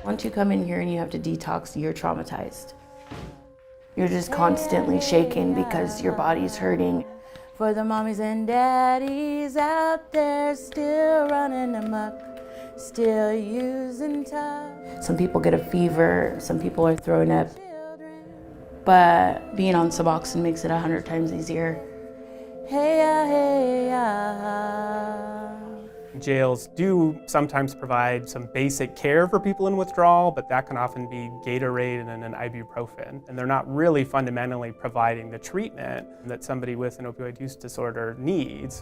Once you come in here and you have to detox, you're traumatized. You're just constantly shaking because your body's hurting. For the mommies and daddies out there still running amok, still using tough. Some people get a fever, some people are throwing up. But being on Suboxone makes it 100 times easier. Hey, Jails do sometimes provide some basic care for people in withdrawal, but that can often be Gatorade and an ibuprofen. And they're not really fundamentally providing the treatment that somebody with an opioid use disorder needs.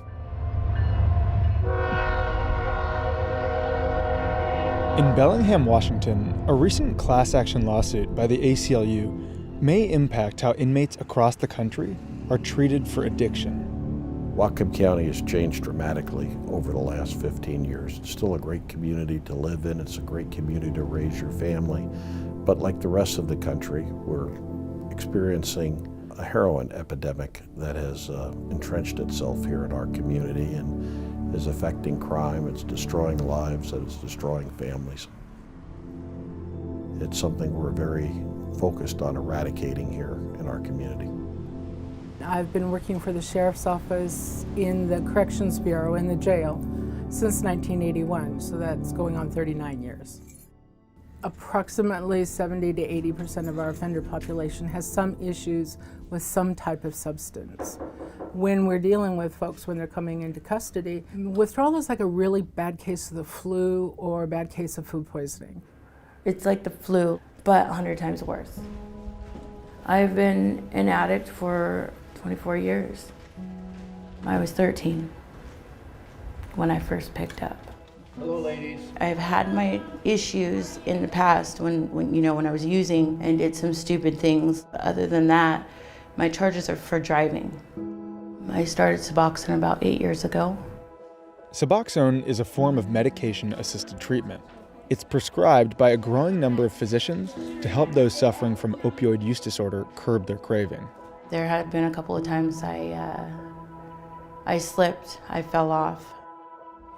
In Bellingham, Washington, a recent class action lawsuit by the ACLU may impact how inmates across the country are treated for addiction. Whatcom County has changed dramatically over the last 15 years. It's still a great community to live in. It's a great community to raise your family. But like the rest of the country, we're experiencing a heroin epidemic that has entrenched itself here in our community and is affecting crime. It's destroying lives and it's destroying families. It's something we're very focused on eradicating here in our community. I've been working for the Sheriff's Office in the Corrections Bureau in the jail since 1981, so that's going on 39 years. Approximately 70 to 80% of our offender population has some issues with some type of substance. When we're dealing with folks when they're coming into custody, withdrawal is like a really bad case of the flu or a bad case of food poisoning. It's like the flu, but 100 times worse. I've been an addict for 24 years. I was 13 when I first picked up. Hello, ladies. I've had my issues in the past when I was using and did some stupid things. Other than that, my charges are for driving. I started Suboxone about 8 years ago. Suboxone is a form of medication-assisted treatment. It's prescribed by a growing number of physicians to help those suffering from opioid use disorder curb their craving. There had been a couple of times I slipped, I fell off.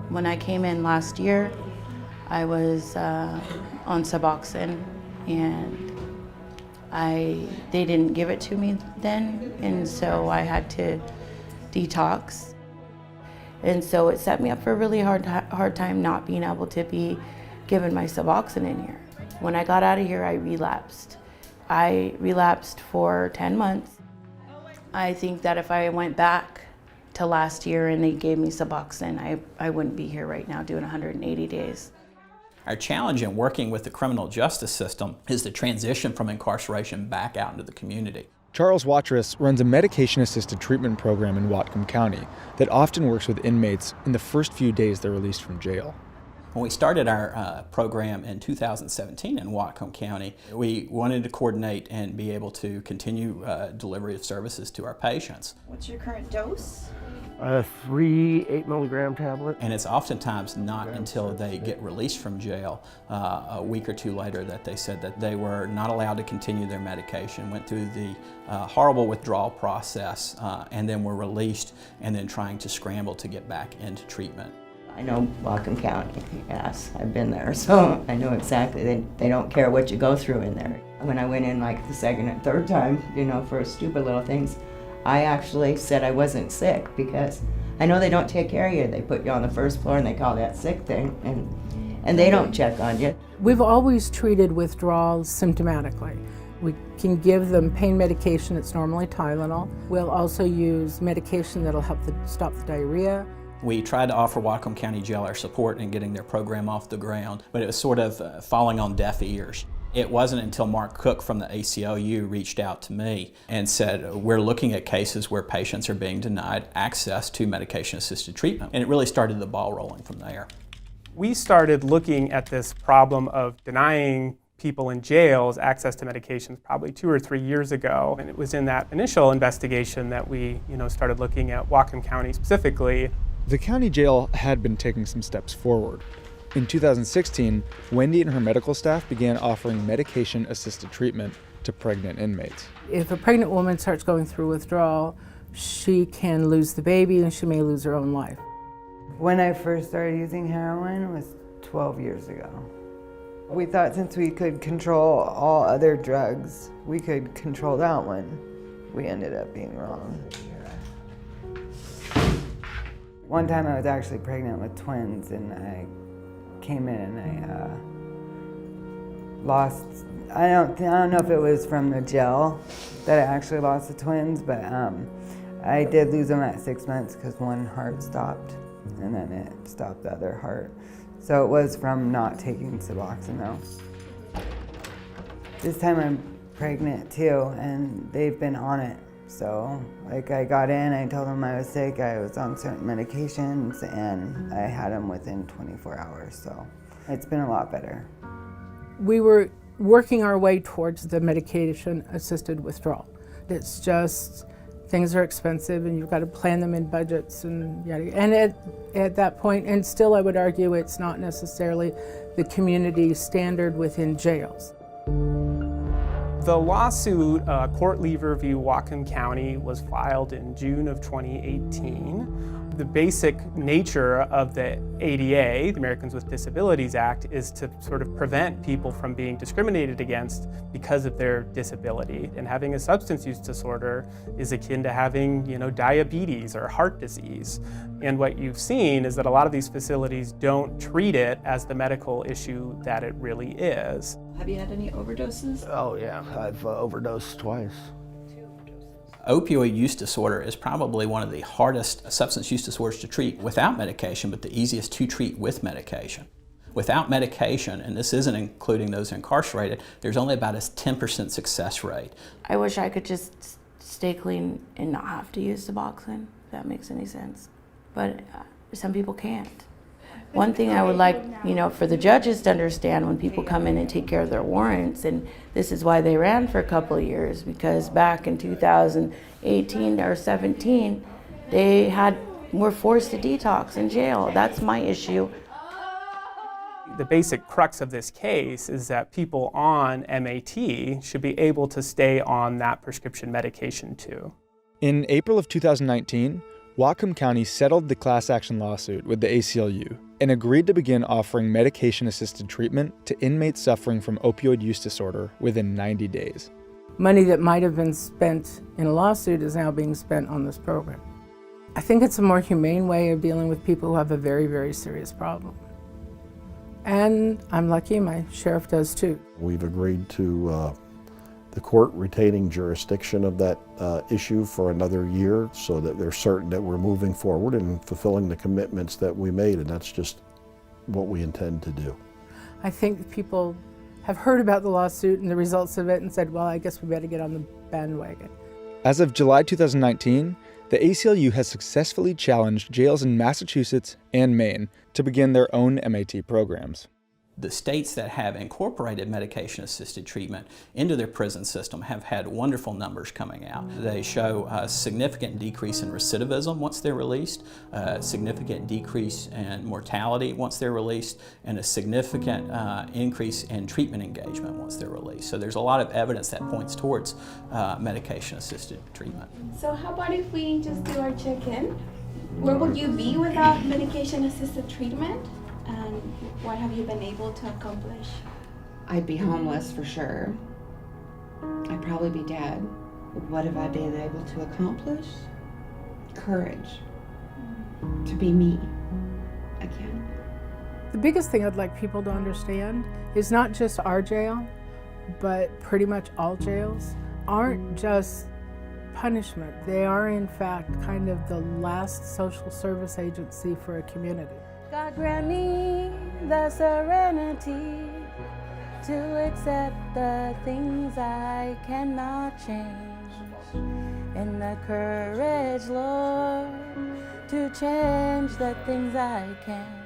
When I came in last year, I was on Suboxone, and they didn't give it to me then, and so I had to detox. And so it set me up for a really hard time not being able to be given my Suboxone in here. When I got out of here, I relapsed. I relapsed for 10 months. I think that if I went back to last year and they gave me Suboxone, I wouldn't be here right now doing 180 days. Our challenge in working with the criminal justice system is the transition from incarceration back out into the community. Charles Watrous runs a medication-assisted treatment program in Whatcom County that often works with inmates in the first few days they're released from jail. When we started our program in 2017 in Whatcom County, we wanted to coordinate and be able to continue delivery of services to our patients. What's your current dose? 3 8-milligram tablets. And it's oftentimes not until they get released from jail a week or two later that they said that they were not allowed to continue their medication, went through the horrible withdrawal process, and then were released and then trying to scramble to get back into treatment. I know Whatcom County, yes, I've been there, so I know exactly. They don't care what you go through in there. When I went in like the second and third time, for stupid little things, I actually said I wasn't sick because I know they don't take care of you. They put you on the first floor and they call that sick thing, and they don't check on you. We've always treated withdrawals symptomatically. We can give them pain medication, it's normally Tylenol. We'll also use medication that'll help stop the diarrhea. We tried to offer Whatcom County Jail our support in getting their program off the ground, but it was sort of falling on deaf ears. It wasn't until Mark Cook from the ACLU reached out to me and said, we're looking at cases where patients are being denied access to medication-assisted treatment. And it really started the ball rolling from there. We started looking at this problem of denying people in jails access to medications probably 2 or 3 years ago. And it was in that initial investigation that we started looking at Whatcom County specifically. The county jail had been taking some steps forward. In 2016, Wendy and her medical staff began offering medication-assisted treatment to pregnant inmates. If a pregnant woman starts going through withdrawal, she can lose the baby and she may lose her own life. When I first started using heroin was 12 years ago. We thought since we could control all other drugs, we could control that one. We ended up being wrong. One time I was actually pregnant with twins, and I came in and I lost, I don't know if it was from the gel that I actually lost the twins, but I did lose them at 6 months because one heart stopped, and then it stopped the other heart. So it was from not taking Suboxone though. This time I'm pregnant too, and they've been on it. So like I got in, I told them I was sick, I was on certain medications, and I had them within 24 hours. So it's been a lot better. We were working our way towards the medication-assisted withdrawal. It's just, things are expensive and you've got to plan them in budgets and yada. And at that point, and still I would argue it's not necessarily the community standard within jails. The lawsuit, Court Lever v. Whatcom County, was filed in June of 2018. The basic nature of the ADA, the Americans with Disabilities Act, is to sort of prevent people from being discriminated against because of their disability. And having a substance use disorder is akin to having, diabetes or heart disease. And what you've seen is that a lot of these facilities don't treat it as the medical issue that it really is. Have you had any overdoses? Oh yeah, I've overdosed twice. Opioid use disorder is probably one of the hardest substance use disorders to treat without medication, but the easiest to treat with medication. Without medication, and this isn't including those incarcerated, there's only about a 10% success rate. I wish I could just stay clean and not have to use Suboxone, if that makes any sense. But some people can't. One thing I would like, for the judges to understand when people come in and take care of their warrants, and this is why they ran for a couple of years, because back in 2018 or 17, they were forced to detox in jail. That's my issue. The basic crux of this case is that people on MAT should be able to stay on that prescription medication too. In April of 2019, Whatcom County settled the class action lawsuit with the ACLU and agreed to begin offering medication-assisted treatment to inmates suffering from opioid use disorder within 90 days. Money that might have been spent in a lawsuit is now being spent on this program. I think it's a more humane way of dealing with people who have a very, very serious problem. And I'm lucky my sheriff does too. We've agreed to the court retaining jurisdiction of that issue for another year so that they're certain that we're moving forward and fulfilling the commitments that we made, and that's just what we intend to do. I think people have heard about the lawsuit and the results of it and said, well, I guess we better get on the bandwagon. As of July 2019, the ACLU has successfully challenged jails in Massachusetts and Maine to begin their own MAT programs. The states that have incorporated medication-assisted treatment into their prison system have had wonderful numbers coming out. They show a significant decrease in recidivism once they're released, a significant decrease in mortality once they're released, and a significant increase in treatment engagement once they're released. So there's a lot of evidence that points towards medication-assisted treatment. So how about if we just do our check-in? Where would you be without medication-assisted treatment? And what have you been able to accomplish? I'd be homeless for sure. I'd probably be dead. What have I been able to accomplish? Courage. To be me again. The biggest thing I'd like people to understand is not just our jail, but pretty much all jails aren't just punishment. They are in fact kind of the last social service agency for a community. God grant me the serenity to accept the things I cannot change, and the courage, Lord, to change the things I can.